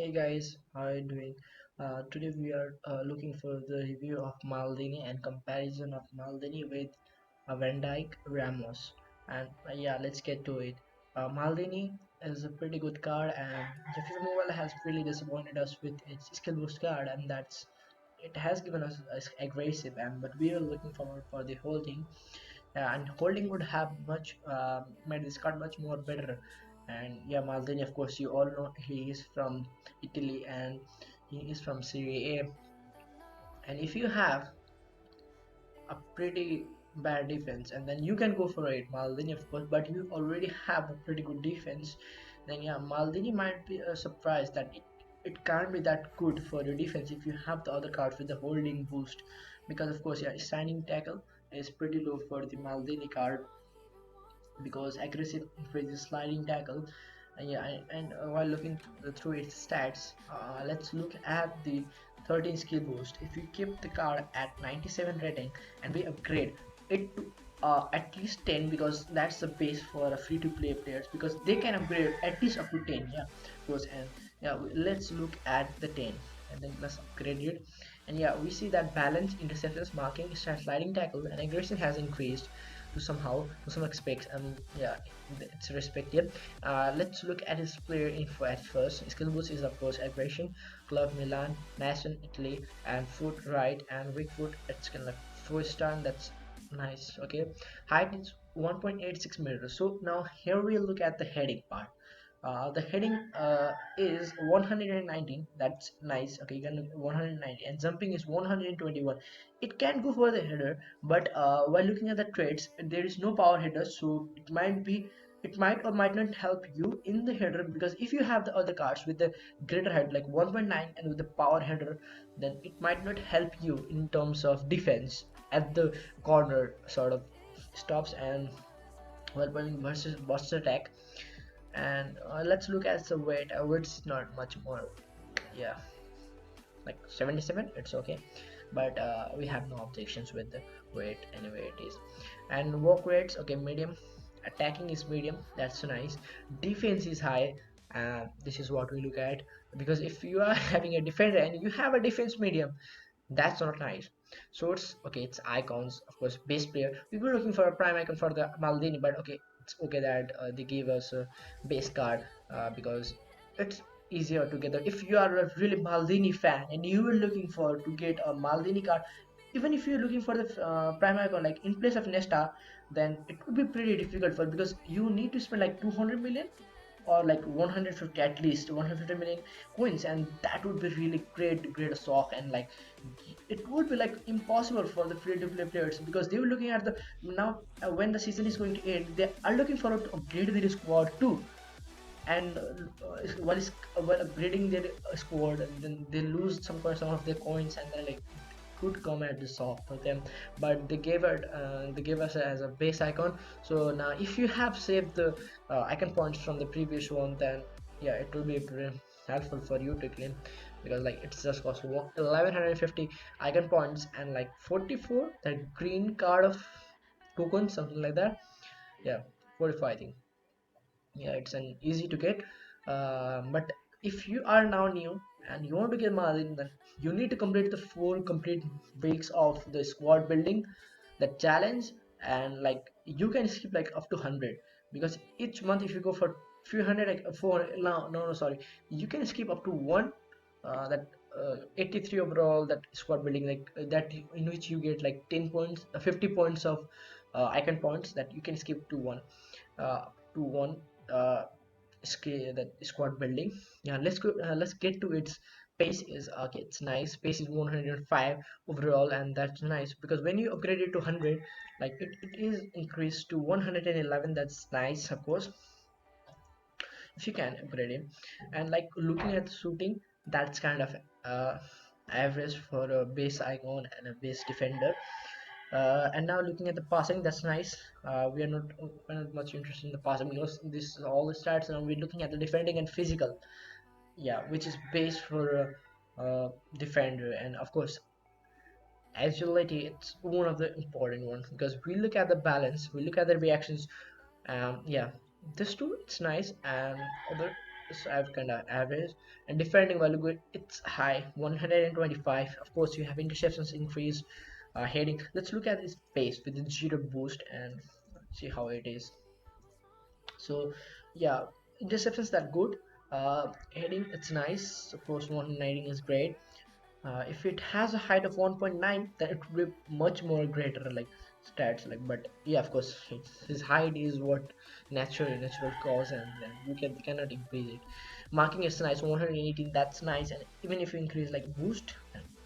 Hey guys, how are you doing? Today we are looking for the review of Maldini and comparison of Maldini with Van Dijk Ramos. And yeah, let's get to it. Maldini is a pretty good card, and the FIFA Mobile has really disappointed us with its skill boost card, and it has given us aggressive. And but we are looking forward for the holding, and holding would have much made this card much more better. And yeah, Maldini, of course, you all know he is from Italy and he is from Serie A. And if you have a pretty bad defense, and then you can go for it, Maldini, of course, but you already have a pretty good defense, then yeah, Maldini might be a surprise that it can't be that good for your defense if you have the other cards with the holding boost. Because of course, yeah, standing tackle is pretty low for the Maldini card because aggressive increases sliding tackle. And yeah, while looking through its stats, let's look at the 13 skill boost. If we keep the card at 97 rating and we upgrade it to at least 10, because that's the base for a free to play players, because they can upgrade at least up to 10. Yeah, because and yeah, let's look at the 10 and then let's upgrade it. And yeah, we see that balance, interceptions, marking, sliding tackle, and aggression has increased to some aspects. Yeah, it's respected. Let's look at his player info at first. Skill boost is of course aggression, club Milan, nation Italy, and foot right and weak foot. It's kind of 4 star. That's nice. Okay, height is 1.86 meters. So now here we look at the heading part. The heading is 119. That's nice. Okay, you can look 190, and jumping is 121. It can go for the header, but while looking at the traits, there is no power header, so it might or might not help you in the header, because if you have the other cards with the greater head like 1.9 and with the power header, then it might not help you in terms of defense at the corner sort of stops and while playing versus boss attack. And let's look at the weight. Weight's not much more, yeah, like 77, it's okay, but we have no objections with the weight anyway it is. And work rates, okay, medium. Attacking is medium, that's nice. Defense is high, this is what we look at, because if you are having a defender and you have a defense medium, that's not nice. So it's okay, it's icons, of course. Base player, we were looking for a prime icon for the Maldini, but okay, it's okay that they gave us a base card, because it's easier to get. If you are a really Maldini fan and you were looking for to get a Maldini card, even if you're looking for the prime icon like in place of Nesta, then it would be pretty difficult for, because you need to spend like 200 million or like 150, at least 150 million coins, and that would be really great to create a stock. And like it would be like impossible for the free to play players, because they were looking at the now, when the season is going to end, they are looking forward to upgrade their squad too. And while upgrading their squad, and then they lose some of their coins, and then like could come at the shop for them. But they gave us as a base icon. So now if you have saved the icon points from the previous one, then yeah, it will be pretty helpful for you to claim, because like it's just cost 1150 icon points and like 44 that green card of tokens, something like that. Yeah, 45 I think. Yeah, it's an easy to get. But if you are now new and you want to get Marlin, then you need to complete the 4 complete weeks of the squad building, the challenge. And like you can skip like up to 100, because each month if you go for few hundred, like 400, no, sorry, you can skip up to one, that 83 overall, that squad building, like that in which you get like 10 points, 50 points of icon points, that you can skip to one, uh, to one uh, scale, that squad building. Yeah, let's get to its pace. Is okay, it's nice. Pace is 105 overall, and that's nice, because when you upgrade it to 100, like it is increased to 111. That's nice, of course, if you can upgrade it. And like looking at shooting, that's kind of uh, average for a base icon and a base defender. And now looking at the passing, that's nice. We're not much interested in the passing, because this is all the stats, and we're looking at the defending and physical. Yeah, which is based for defender. And of course, agility, it's one of the important ones, because we look at the balance, we look at the reactions. Yeah, this too, it's nice. And other so I've kind of average. And defending value good, it's high, 125. Of course, you have interceptions increase, heading. Let's look at his pace with the zero boost and see how it is. So yeah, interceptions that good. Heading it's nice. Of course, 190 is great. If it has a height of 1.9, then it would be much more greater like stats like. But yeah, of course, his height is what natural cause, and then cannot increase it. Marking is nice, 118, that's nice. And even if you increase like boost,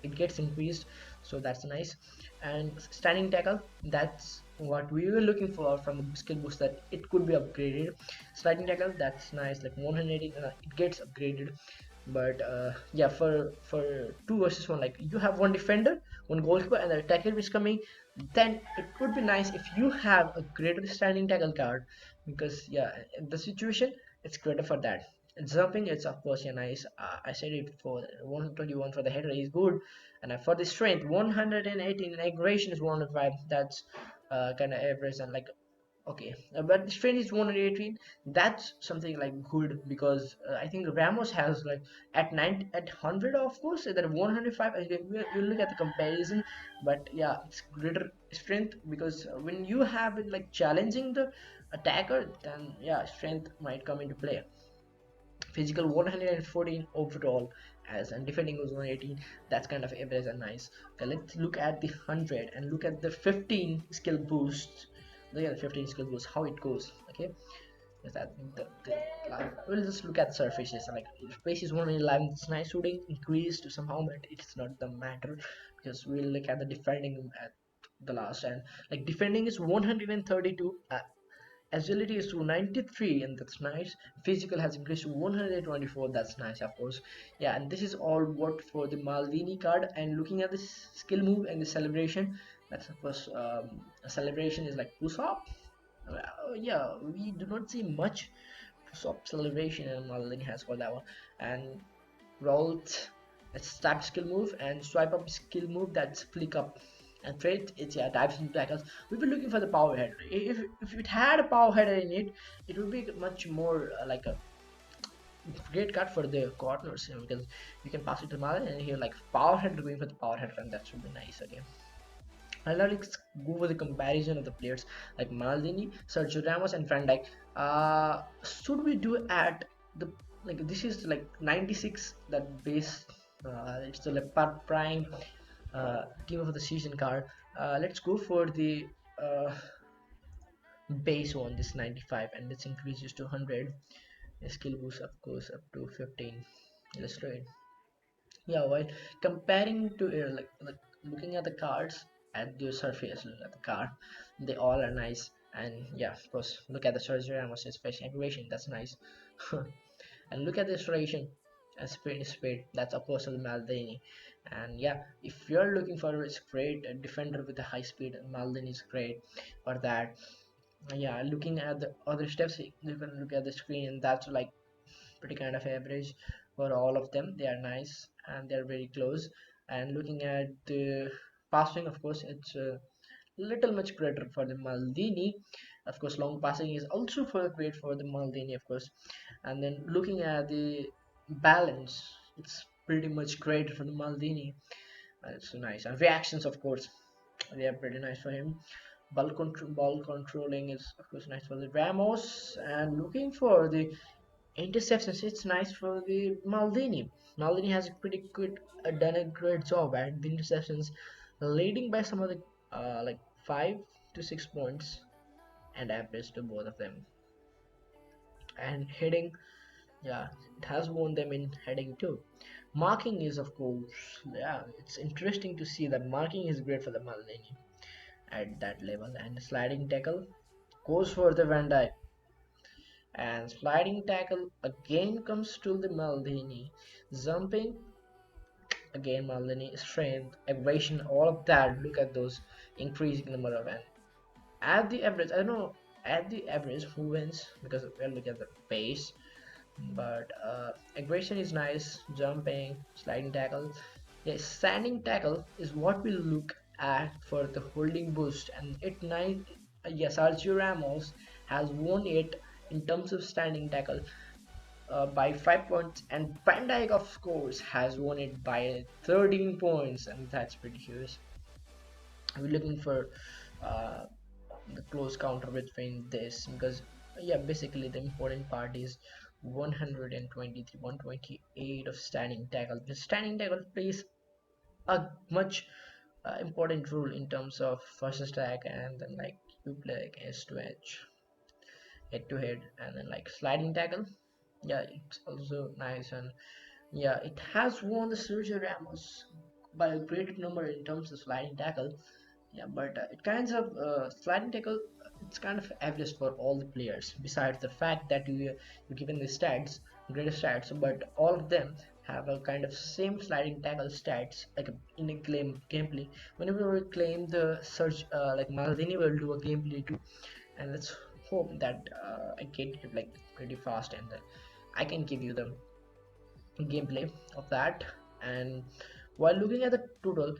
it gets increased, so that's nice. And standing tackle, that's what we were looking for from the skill boost, that it could be upgraded. Sliding tackle, that's nice, like 118, it gets upgraded. But yeah, for 2 versus 1, like you have one defender, one goalkeeper, and the attacker is coming, then it would be nice if you have a greater standing tackle card, because yeah, in the situation it's greater for that. Jumping, it's of course yeah, nice. I said it for 121 for the header is good, and for the strength 118, and aggression is 105. That's kind of average, and like okay, but the strength is 118. That's something like good, because I think Ramos has like at 90, at 100, of course, and then 105. And you look at the comparison, but yeah, it's greater strength, because when you have it like challenging the attacker, then yeah, strength might come into play. Physical 114 overall, as and defending was 118. That's kind of average and nice. Okay, let's look at the 100 and look at the 15 skill boosts. Look at the 15 skill boost, how it goes. Okay, is that we'll just look at the surfaces. Like space is 111, it's nice shooting increased to somehow, but it's not the matter, because we'll look at the defending at the last. And like defending is 132, agility is to 93, and that's nice. Physical has increased to 124, that's nice, of course. Yeah, and this is all what for the Maldini card. And looking at this skill move and the celebration, that's of course a celebration is like push up. Yeah, we do not see much push up celebration, and Maldini has got that one. And Rolt, it's tap skill move, and swipe up skill move, that's flick up. And trade, it's yeah, dives into tackles. We've been looking for the power header. If it had a power header in it, it would be much more like a great card for the corners, because you can pass it to Malen and here like power header, going for the power header, and that should be nice again. And now let's go for the comparison of the players like Maldini, Sergio Ramos, and Van Dijk. Should we do at the like this is like 96 that base? It's the like prime team of the season card. Let's go for the uh, base one, this 95, and let's increase this to 100. The skill boost of course up to 15. Let's try it. Yeah, while comparing to like looking at the cards at the surface, look at the card, they all are nice. And yeah, of course, look at the surgery and special aggravation, that's nice. And look at the restoration and speed, that's of course the Maldini. And yeah, if you're looking for a great defender with a high speed, Maldini is great for that. Yeah, looking at the other steps, you can look at the screen, and that's like pretty kind of average for all of them. They are nice and they're very close. And looking at the passing, of course, it's a little much greater for the Maldini. Of course, long passing is also for great for the Maldini, of course. And then looking at the balance, it's pretty much great for the Maldini. It's nice. And reactions, of course, they are pretty nice for him. Ball controlling is of course nice for the Ramos. And looking for the interceptions, it's nice for the Maldini. Maldini has a pretty good done a great job at the interceptions, leading by some of the like 5 to 6 points, and average to both of them. And heading, yeah, it has won them in heading too. Marking is of course, yeah, it's interesting to see that marking is great for the Maldini at that level. And sliding tackle goes for the Van Dijk, and sliding tackle again comes to the Maldini. Jumping again, Maldini, strength, aggression, all of that. Look at those increasing number of, and at the average, I don't know at the average who wins, because we'll look at the pace. But aggression is nice, jumping, sliding tackle. Yes, standing tackle is what we look at for the holding boost, and it nine. Yes, Sergio Ramos has won it in terms of standing tackle. by 5 points, and Van Dijk, of course, has won it by 13 points, and that's pretty huge. We're looking for uh, the close counter between this because yeah, basically the important part is 123, 128 of standing tackle. The standing tackle plays a much important role in terms of first attack, and then like you play against to edge, head to head, and then like sliding tackle. Yeah, it's also nice, and yeah, it has won the Sergio Ramos by a great number in terms of sliding tackle. Yeah, but it kinds of sliding tackle. It's kind of average for all the players. Besides the fact that you given the stats, great stats, but all of them have a kind of same sliding tackle stats like in a gameplay. Whenever we claim the search, like Maldini will do a gameplay too, and let's hope that I get it like pretty fast, and then I can give you the gameplay of that. And while looking at the total,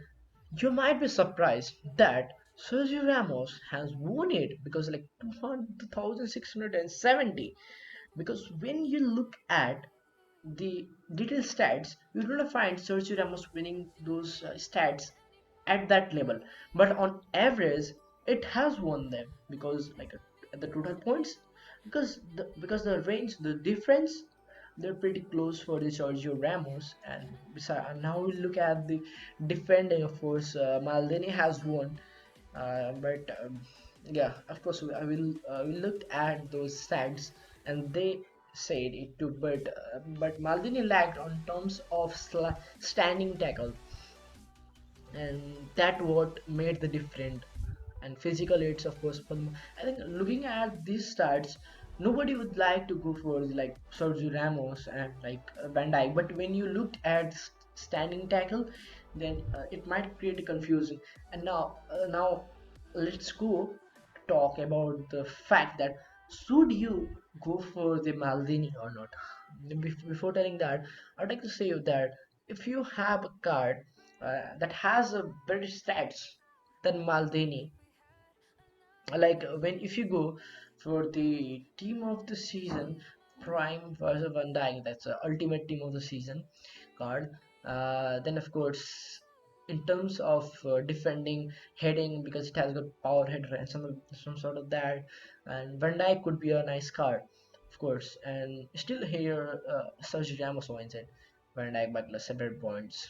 you might be surprised that Sergio Ramos has won it because like 2,670. Because when you look at the detailed stats, you're gonna find Sergio Ramos winning those stats at that level. But on average, it has won them because like at the total points, because the range, the difference, they're pretty close for the Sergio Ramos. And beside, now we look at the defending. Of course, Maldini has won, but yeah, of course, we looked at those stats, and they said it too. But Maldini lagged on terms of standing tackle, and that what made the difference. And physical aids, of course, for I think looking at these stats, nobody would like to go for like Sergio Ramos and like Van Dijk, but when you looked at standing tackle, then it might create a confusion. And now let's go talk about the fact that should you go for the Maldini or not. Before telling that, I'd like to say that if you have a card that has a better stats than Maldini, like when if you go for the team of the season, Prime versus Van Dijk, that's the ultimate team of the season card. Then of course, in terms of defending, heading, because it has got power header and some sort of that, and Van Dijk could be a nice card, of course. And still here, Sergio Ramos wins it. Van Dijk by plus 7 points,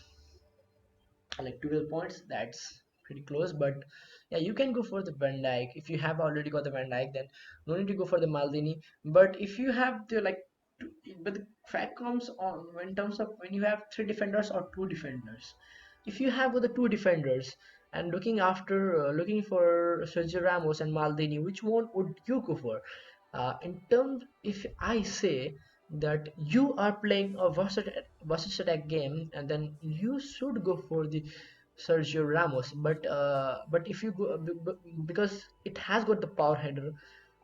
like 12 points. That's pretty close, but yeah, you can go for the Van Dijk if you have already got the Van Dijk. Then no need to go for the Maldini. But if you have the like, but the fact comes on in terms of when you have three defenders or two defenders. If you have the two defenders and looking for Sergio Ramos and Maldini, which one would you go for? In terms, if I say that you are playing a versus attack game, and then you should go for the Sergio Ramos. But if you go because it has got the power header,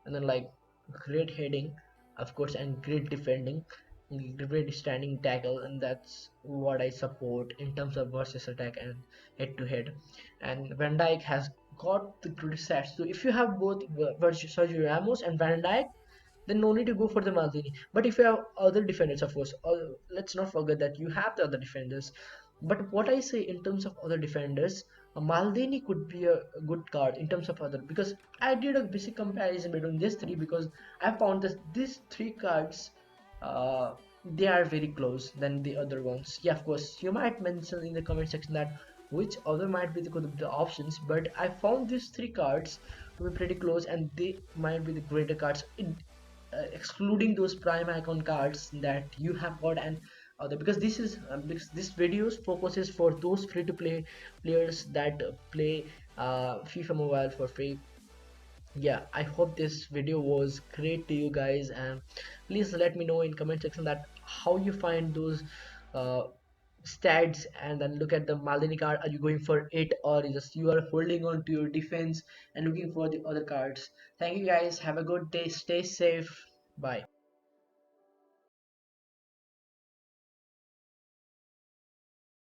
and then like great heading, of course, and great defending, great standing tackle, and that's what I support in terms of versus attack and head to head. And Van Dijk has got the good stats. So if you have both Sergio Ramos and Van Dijk, then no need to go for the Maldini. But if you have other defenders, of course, let's not forget that you have the other defenders. But what I say in terms of other defenders, Maldini could be a good card in terms of other, because I did a basic comparison between these three, because I found that these three cards, uh, they are very close than the other ones. Yeah, of course, you might mention in the comment section that which other might be the options, but I found these three cards to be pretty close, and they might be the greater cards. Excluding those prime icon cards that you have got, and other, because this videos focuses for those free to play players that play FIFA mobile for free. Yeah, I hope this video was great to you guys, and please let me know in comment section that how you find those uh, stats. And then look at the Maldini card, are you going for it, or just you are holding on to your defense and looking for the other cards? Thank you guys, have a good day, stay safe, bye.